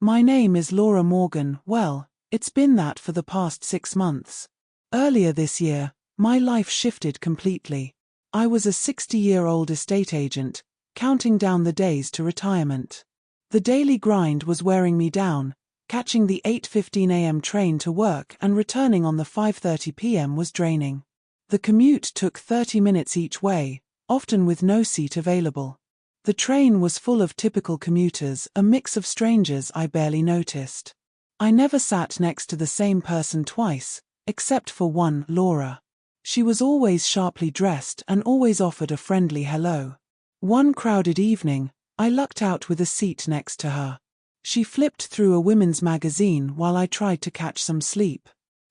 My name is Laura Morgan. Well, it's been that for the past 6 months. Earlier this year, my life shifted completely. I was a 60-year-old estate agent, counting down the days to retirement. The daily grind was wearing me down. Catching the 8:15 a.m. train to work and returning on the 5:30 p.m. was draining. The commute took 30 minutes each way, often with no seat available. The train was full of typical commuters, a mix of strangers I barely noticed. I never sat next to the same person twice, except for one, Laura. She was always sharply dressed and always offered a friendly hello. One crowded evening, I lucked out with a seat next to her. She flipped through a women's magazine while I tried to catch some sleep.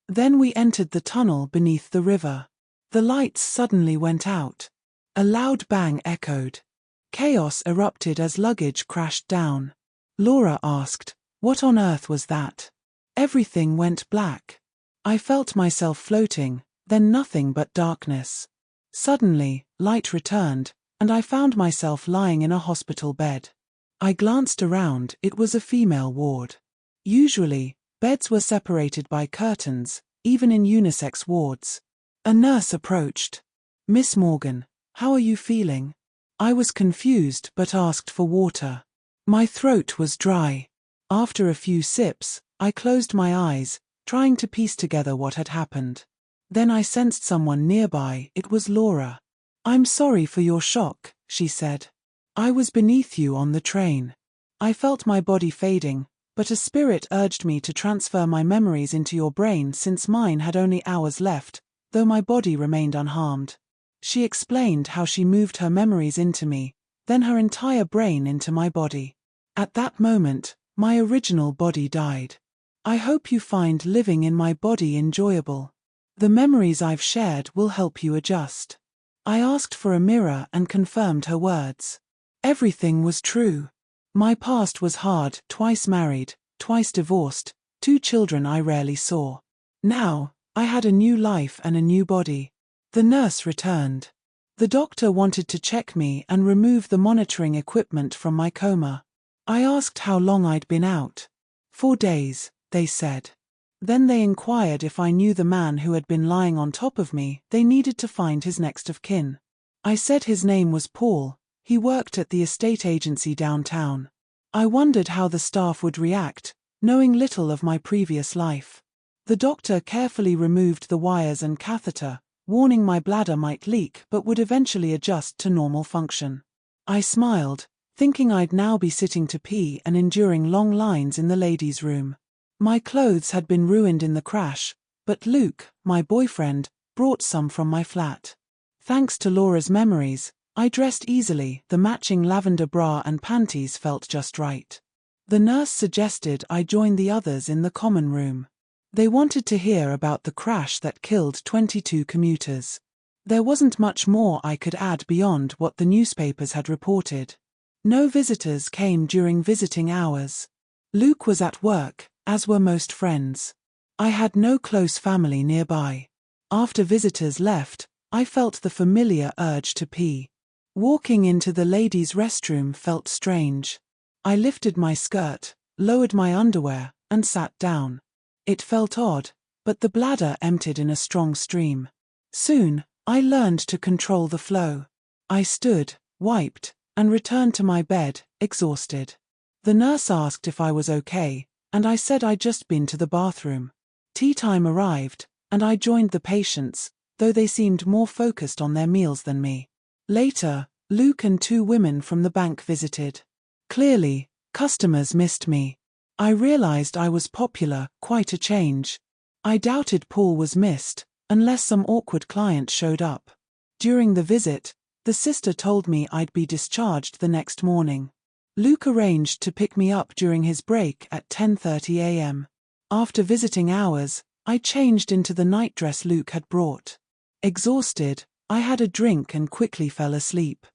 Then we entered the tunnel beneath the river. The lights suddenly went out. A loud bang echoed. Chaos erupted as luggage crashed down. Laura asked, "What on earth was that?" Everything went black. I felt myself floating, then nothing but darkness. Suddenly, light returned, and I found myself lying in a hospital bed. I glanced around. It was a female ward. Usually, beds were separated by curtains, even in unisex wards. A nurse approached. "Miss Morgan, how are you feeling?" I was confused but asked for water. My throat was dry. After a few sips, I closed my eyes, trying to piece together what had happened. Then I sensed someone nearby. It was Laura. "I'm sorry for your shock," she said. "I was beneath you on the train. I felt my body fading, but a spirit urged me to transfer my memories into your brain since mine had only hours left, though my body remained unharmed." She explained how she moved her memories into me, then her entire brain into my body. At that moment, my original body died. I hope you find living in my body enjoyable. The memories I've shared will help you adjust. I asked for a mirror and confirmed her words. Everything was true. My past was hard, twice married, twice divorced, 2 children I rarely saw. Now, I had a new life and a new body. The nurse returned. The doctor wanted to check me and remove the monitoring equipment from my coma. I asked how long I'd been out. 4 days, they said. Then they inquired if I knew the man who had been lying on top of me. They needed to find his next of kin. I said his name was Paul. He worked at the estate agency downtown. I wondered how the staff would react, knowing little of my previous life. The doctor carefully removed the wires and catheter, warning my bladder might leak but would eventually adjust to normal function. I smiled, thinking I'd now be sitting to pee and enduring long lines in the ladies' room. My clothes had been ruined in the crash, but Luke, my boyfriend, brought some from my flat. Thanks to Laura's memories, I dressed easily. The matching lavender bra and panties felt just right. The nurse suggested I join the others in the common room. They wanted to hear about the crash that killed 22 commuters. There wasn't much more I could add beyond what the newspapers had reported. No visitors came during visiting hours. Luke was at work, as were most friends. I had no close family nearby. After visitors left, I felt the familiar urge to pee. Walking into the ladies' restroom felt strange. I lifted my skirt, lowered my underwear, and sat down. It felt odd, but the bladder emptied in a strong stream. Soon, I learned to control the flow. I stood, wiped, and returned to my bed, exhausted. The nurse asked if I was okay, and I said I'd just been to the bathroom. Tea time arrived, and I joined the patients, though they seemed more focused on their meals than me. Later, Luke and 2 women from the bank visited. Clearly, customers missed me. I realized I was popular, quite a change. I doubted Paul was missed, unless some awkward client showed up. During the visit, the sister told me I'd be discharged the next morning. Luke arranged to pick me up during his break at 10:30 a.m. After visiting hours, I changed into the nightdress Luke had brought. Exhausted, I had a drink and quickly fell asleep.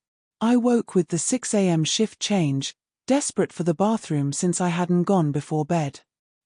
I woke with the 6 a.m. shift change, desperate for the bathroom since I hadn't gone before bed.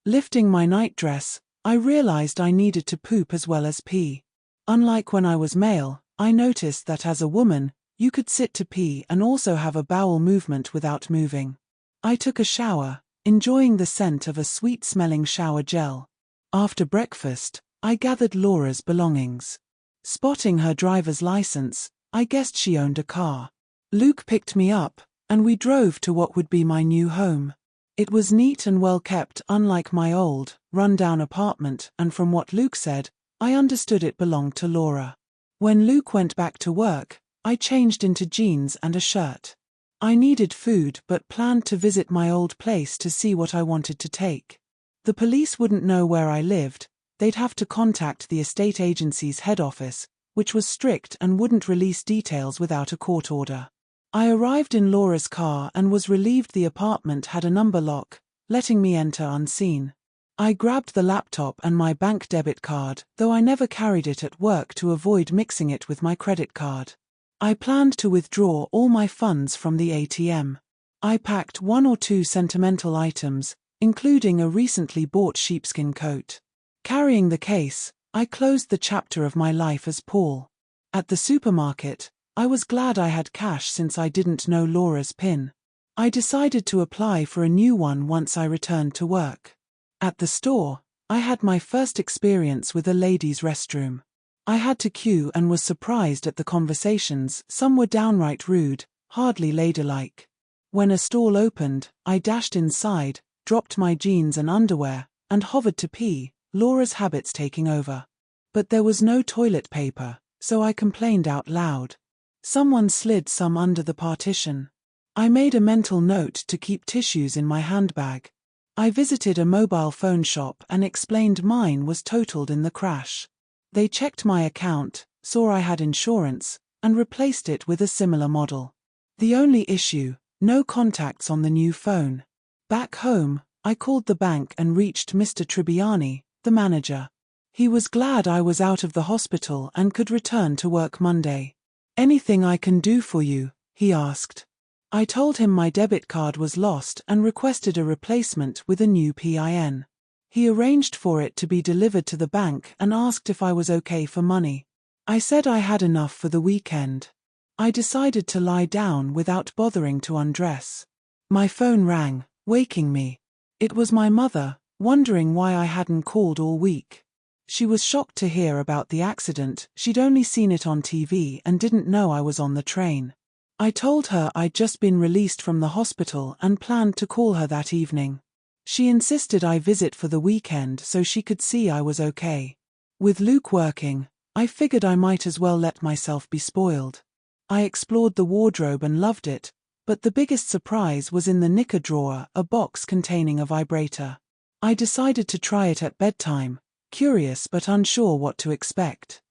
Lifting my nightdress, I realized I needed to poop as well as pee. Unlike when I was male, I noticed that as a woman, you could sit to pee and also have a bowel movement without moving. I took a shower, enjoying the scent of a sweet-smelling shower gel. After breakfast, I gathered Laura's belongings. Spotting her driver's license, I guessed she owned a car. Luke picked me up, and we drove to what would be my new home. It was neat and well kept, unlike my old, run-down apartment, and from what Luke said, I understood it belonged to Laura. When Luke went back to work, I changed into jeans and a shirt. I needed food but planned to visit my old place to see what I wanted to take. The police wouldn't know where I lived, they'd have to contact the estate agency's head office, which was strict and wouldn't release details without a court order. I arrived in Laura's car and was relieved the apartment had a number lock, letting me enter unseen. I grabbed the laptop and my bank debit card, though I never carried it at work to avoid mixing it with my credit card. I planned to withdraw all my funds from the ATM. I packed 1 or 2 sentimental items, including a recently bought sheepskin coat. Carrying the case, I closed the chapter of my life as Paul. At the supermarket, I was glad I had cash since I didn't know Laura's PIN. I decided to apply for a new one once I returned to work. At the store, I had my first experience with a ladies' restroom. I had to queue and was surprised at the conversations. Some were downright rude, hardly ladylike. When a stall opened, I dashed inside, dropped my jeans and underwear, and hovered to pee, Laura's habits taking over. But there was no toilet paper, so I complained out loud. Someone slid some under the partition. I made a mental note to keep tissues in my handbag. I visited a mobile phone shop and explained mine was totaled in the crash. They checked my account, saw I had insurance, and replaced it with a similar model. The only issue, no contacts on the new phone. Back home, I called the bank and reached Mr. Tribbiani, the manager. He was glad I was out of the hospital and could return to work Monday. "Anything I can do for you?" he asked. I told him my debit card was lost and requested a replacement with a new PIN. He arranged for it to be delivered to the bank and asked if I was okay for money. I said I had enough for the weekend. I decided to lie down without bothering to undress. My phone rang, waking me. It was my mother, wondering why I hadn't called all week. She was shocked to hear about the accident. She'd only seen it on TV and didn't know I was on the train. I told her I'd just been released from the hospital and planned to call her that evening. She insisted I visit for the weekend so she could see I was okay. With Luke working, I figured I might as well let myself be spoiled. I explored the wardrobe and loved it, but the biggest surprise was in the knicker drawer, a box containing a vibrator. I decided to try it at bedtime, curious but unsure what to expect.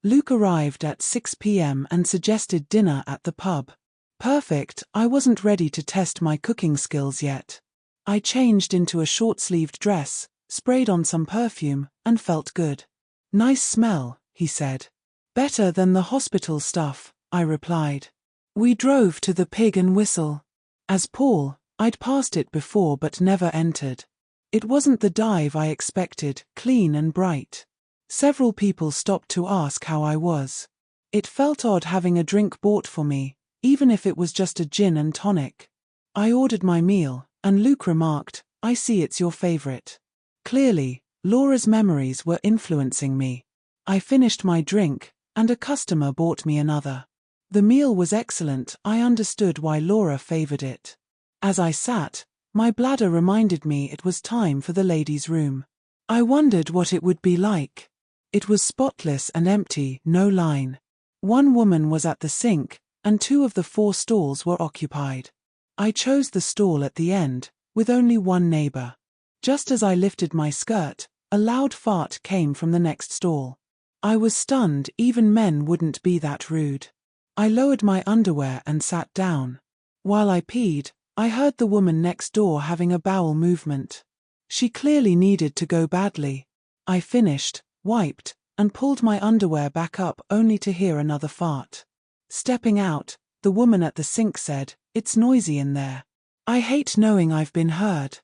Luke arrived at 6 p.m. and suggested dinner at the pub. Perfect, I wasn't ready to test my cooking skills yet. I changed into a short-sleeved dress, sprayed on some perfume, and felt good. "Nice smell," he said. "Better than the hospital stuff," I replied. We drove to the Pig and Whistle. As Paul, I'd passed it before but never entered. It wasn't the dive I expected, clean and bright. Several people stopped to ask how I was. It felt odd having a drink bought for me, even if it was just a gin and tonic. I ordered my meal, and Luke remarked, "I see it's your favorite." Clearly, Laura's memories were influencing me. I finished my drink, and a customer bought me another. The meal was excellent. I understood why Laura favored it. As I sat, my bladder reminded me it was time for the ladies' room. I wondered what it would be like. It was spotless and empty, no line. One woman was at the sink, and 2 of the 4 stalls were occupied. I chose the stall at the end, with only one neighbor. Just as I lifted my skirt, a loud fart came from the next stall. I was stunned. Even men wouldn't be that rude. I lowered my underwear and sat down. While I peed, I heard the woman next door having a bowel movement. She clearly needed to go badly. I finished, wiped, and pulled my underwear back up only to hear another fart. Stepping out, the woman at the sink said, "It's noisy in there." I hate knowing I've been heard.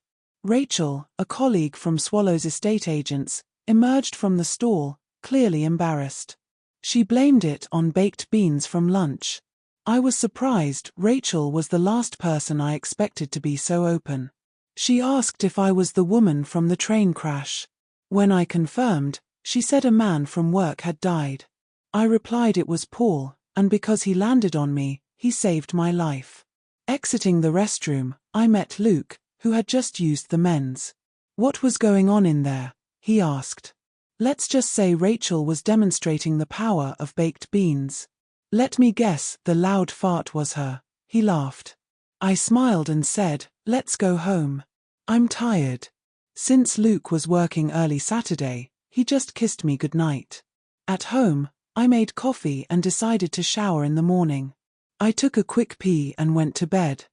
Rachel, a colleague from Swallow's estate agents, emerged from the stall, clearly embarrassed. She blamed it on baked beans from lunch. I was surprised. Rachel was the last person I expected to be so open. She asked if I was the woman from the train crash. When I confirmed, she said a man from work had died. I replied it was Paul, and because he landed on me, he saved my life. Exiting the restroom, I met Luke, who had just used the men's. What was going on in there? He asked. Let's just say Rachel was demonstrating the power of baked beans. Let me guess, the loud fart was her. He laughed. I smiled and said, let's go home. I'm tired. Since Luke was working early Saturday, he just kissed me goodnight. At home, I made coffee and decided to shower in the morning. I took a quick pee and went to bed.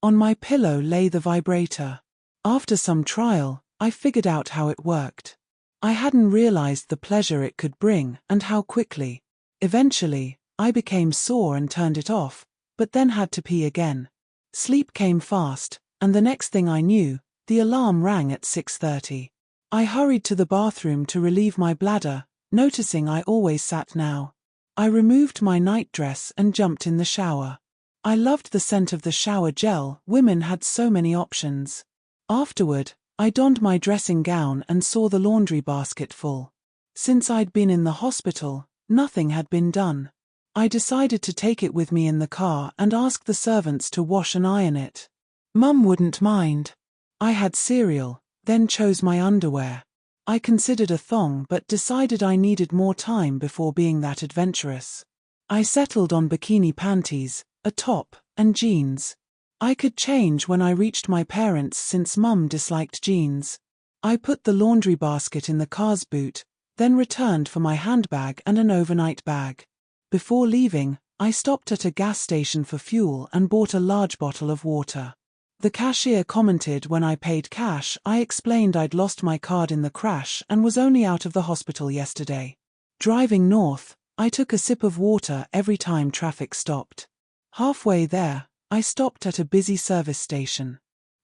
On my pillow lay the vibrator. After some trial, I figured out how it worked. I hadn't realized the pleasure it could bring and how quickly. Eventually, I became sore and turned it off, but then had to pee again. Sleep came fast, and the next thing I knew, the alarm rang at 6:30. I hurried to the bathroom to relieve my bladder, noticing I always sat now. I removed my nightdress and jumped in the shower. I loved the scent of the shower gel. Women had so many options. Afterward, I donned my dressing gown and saw the laundry basket full. Since I'd been in the hospital, nothing had been done. I decided to take it with me in the car and ask the servants to wash and iron it. Mum wouldn't mind. I had cereal, then chose my underwear. I considered a thong but decided I needed more time before being that adventurous. I settled on bikini panties, a top, and jeans. I could change when I reached my parents' since Mum disliked jeans. I put the laundry basket in the car's boot, then returned for my handbag and an overnight bag. Before leaving, I stopped at a gas station for fuel and bought a large bottle of water. The cashier commented when I paid cash. I explained I'd lost my card in the crash and was only out of the hospital yesterday. Driving north, I took a sip of water every time traffic stopped. Halfway there, I stopped at a busy service station.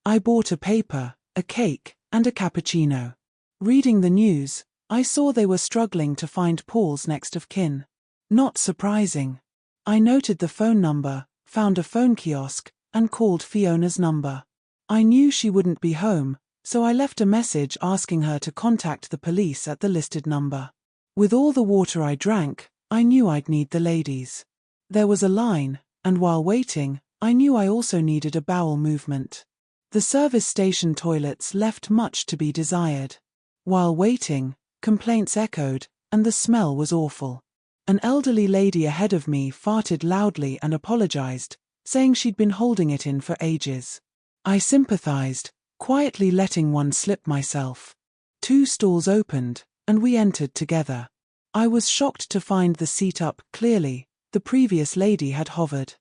I bought a paper, a cake, and a cappuccino. Reading the news, I saw they were struggling to find Paul's next of kin. Not surprising. I noted the phone number, found a phone kiosk, and called Fiona's number. I knew she wouldn't be home, so I left a message asking her to contact the police at the listed number. With all the water I drank, I knew I'd need the ladies. There was a line, and while waiting, I knew I also needed a bowel movement. The service station toilets left much to be desired. While waiting, complaints echoed, and the smell was awful. An elderly lady ahead of me farted loudly and apologized, saying she'd been holding it in for ages. I sympathized, quietly letting one slip myself. 2 stalls opened, and we entered together. I was shocked to find the seat up. Clearly, the previous lady had hovered.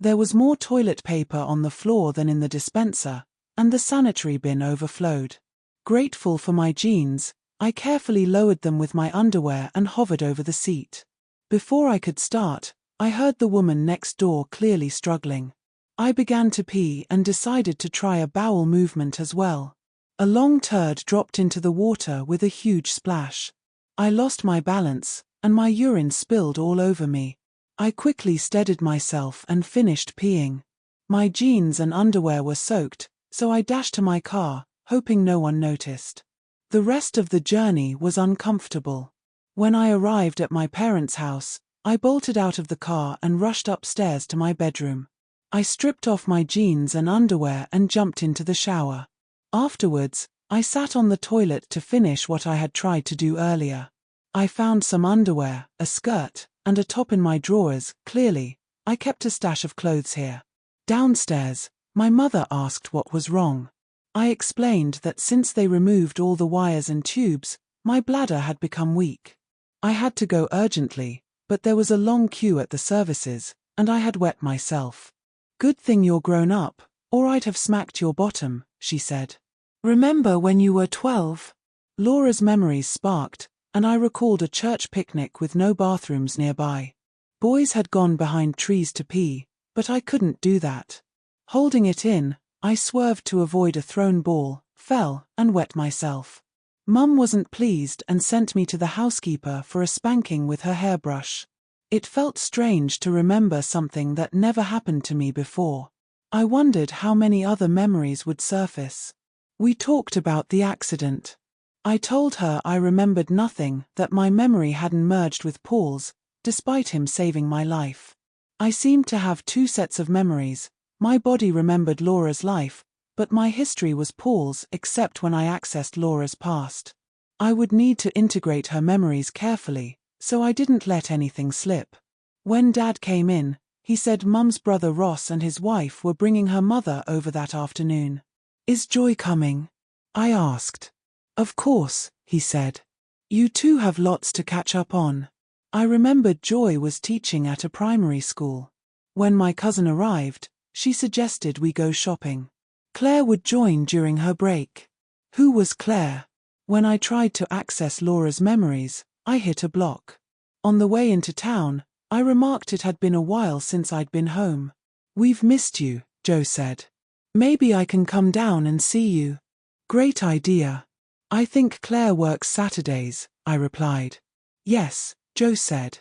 There was more toilet paper on the floor than in the dispenser, and the sanitary bin overflowed. Grateful for my jeans, I carefully lowered them with my underwear and hovered over the seat. Before I could start, I heard the woman next door clearly struggling. I began to pee and decided to try a bowel movement as well. A long turd dropped into the water with a huge splash. I lost my balance, and my urine spilled all over me. I quickly steadied myself and finished peeing. My jeans and underwear were soaked, so I dashed to my car, hoping no one noticed. The rest of the journey was uncomfortable. When I arrived at my parents' house, I bolted out of the car and rushed upstairs to my bedroom. I stripped off my jeans and underwear and jumped into the shower. Afterwards, I sat on the toilet to finish what I had tried to do earlier. I found some underwear, a skirt, and a top in my drawers. Clearly, I kept a stash of clothes here. Downstairs, my mother asked what was wrong. I explained that since they removed all the wires and tubes, my bladder had become weak. I had to go urgently, but there was a long queue at the services, and I had wet myself. Good thing you're grown up, or I'd have smacked your bottom, she said. Remember when you were 12? Laura's memories sparked, and I recalled a church picnic with no bathrooms nearby. Boys had gone behind trees to pee, but I couldn't do that. Holding it in, I swerved to avoid a thrown ball, fell, and wet myself. Mum wasn't pleased and sent me to the housekeeper for a spanking with her hairbrush. It felt strange to remember something that never happened to me before. I wondered how many other memories would surface. We talked about the accident. I told her I remembered nothing, that my memory hadn't merged with Paul's, despite him saving my life. I seemed to have two sets of memories. My body remembered Laura's life, but my history was Paul's except when I accessed Laura's past. I would need to integrate her memories carefully, so I didn't let anything slip. When Dad came in, he said Mum's brother Ross and his wife were bringing her mother over that afternoon. "Is Joy coming?" I asked. "Of course," he said. "You two have lots to catch up on." I remembered Joy was teaching at a primary school. When my cousin arrived, she suggested we go shopping. Claire would join during her break. Who was Claire? When I tried to access Laura's memories, I hit a block. On the way into town, I remarked it had been a while since I'd been home. "We've missed you," Joe said. "Maybe I can come down and see you." "Great idea." "I think Claire works Saturdays," I replied. "Yes," Joe said.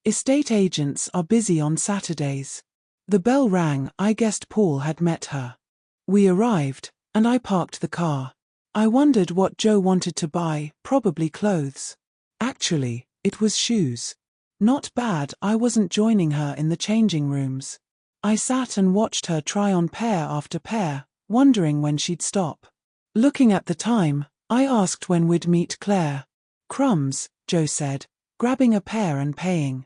"Estate agents are busy on Saturdays." The bell rang. I guessed Paul had met her. We arrived, and I parked the car. I wondered what Joe wanted to buy, probably clothes. Actually, it was shoes. Not bad. I wasn't joining her in the changing rooms. I sat and watched her try on pair after pair, wondering when she'd stop. Looking at the time, I asked when we'd meet Claire. "Crumbs," Joe said, grabbing a pair and paying.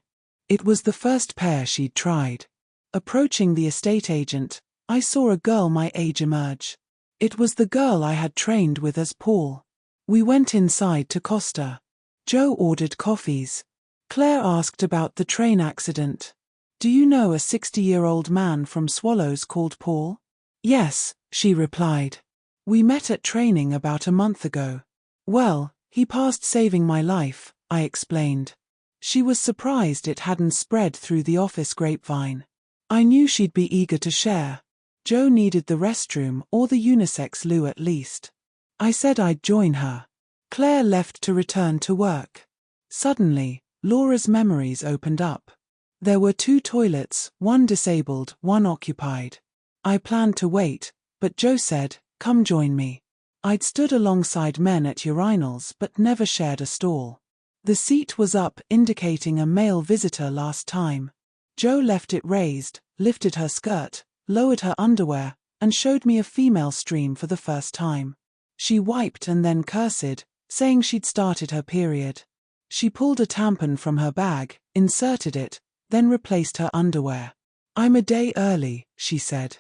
It was the first pair she'd tried. Approaching the estate agent, I saw a girl my age emerge. It was the girl I had trained with as Paul. We went inside to Costa. Joe ordered coffees. Claire asked about the train accident. "Do you know a 60-year-old man from Swallows called Paul?" "Yes," she replied. "We met at training about a month ago." "Well, he passed saving my life," I explained. She was surprised it hadn't spread through the office grapevine. I knew she'd be eager to share. Joe needed the restroom or the unisex loo at least. I said I'd join her. Claire left to return to work. Suddenly, Laura's memories opened up. There were two toilets, one disabled, one occupied. I planned to wait, but Joe said, "Come join me." I'd stood alongside men at urinals but never shared a stall. The seat was up, indicating a male visitor last time. Joe left it raised, lifted her skirt, lowered her underwear, and showed me a female stream for the first time. She wiped and then cursed, saying she'd started her period. She pulled a tampon from her bag, inserted it, then replaced her underwear. "I'm a day early," she said.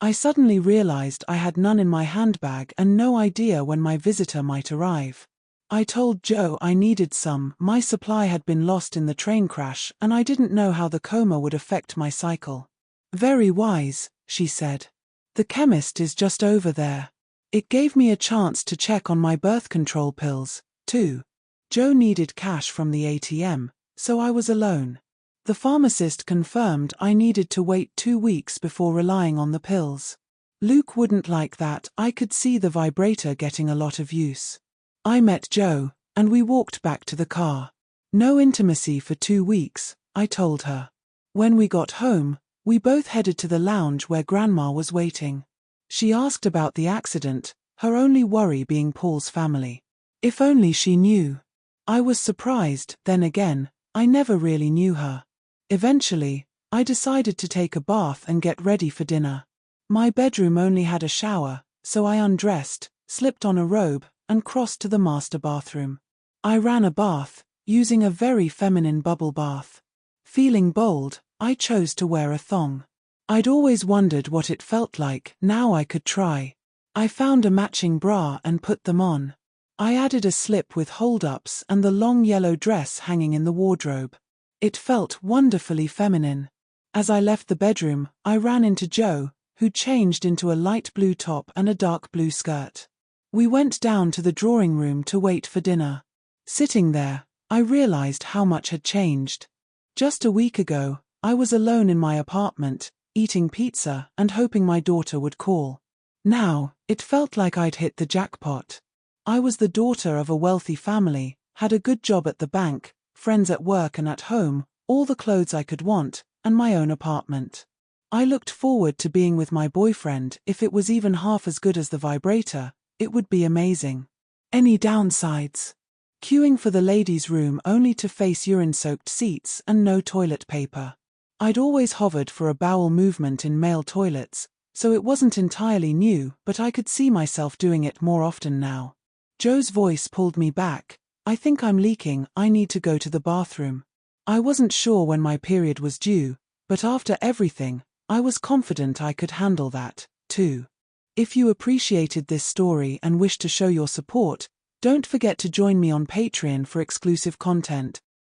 I suddenly realized I had none in my handbag and no idea when my visitor might arrive. I told Joe I needed some. My supply had been lost in the train crash and I didn't know how the coma would affect my cycle. "Very wise," she said. "The chemist is just over there." It gave me a chance to check on my birth control pills, too. Joe needed cash from the ATM, so I was alone. The pharmacist confirmed I needed to wait 2 weeks before relying on the pills. Luke wouldn't like that. I could see the vibrator getting a lot of use. I met Joe, and we walked back to the car. "No intimacy for 2 weeks," I told her. When we got home, we both headed to the lounge where Grandma was waiting. She asked about the accident, her only worry being Paul's family. If only she knew. I was surprised. Then again, I never really knew her. Eventually, I decided to take a bath and get ready for dinner. My bedroom only had a shower, so I undressed, slipped on a robe, and crossed to the master bathroom. I ran a bath, using a very feminine bubble bath. Feeling bold, I chose to wear a thong. I'd always wondered what it felt like. Now I could try. I found a matching bra and put them on. I added a slip with hold-ups and the long yellow dress hanging in the wardrobe. It felt wonderfully feminine. As I left the bedroom, I ran into Joe, who changed into a light blue top and a dark blue skirt. We went down to the drawing room to wait for dinner. Sitting there, I realized how much had changed. Just a week ago, I was alone in my apartment, eating pizza and hoping my daughter would call. Now, it felt like I'd hit the jackpot. I was the daughter of a wealthy family, had a good job at the bank, friends at work and at home, all the clothes I could want, and my own apartment. I looked forward to being with my boyfriend if it was even half as good as the vibrator, It would be amazing. Any downsides? Queuing for the ladies' room only to face urine-soaked seats and no toilet paper. I'd always hovered for a bowel movement in male toilets, so it wasn't entirely new, but I could see myself doing it more often now. Joe's voice pulled me back. I think I'm leaking, I need to go to the bathroom. I wasn't sure when my period was due, but after everything, I was confident I could handle that, too. If you appreciated this story and wish to show your support, don't forget to join me on Patreon for exclusive content.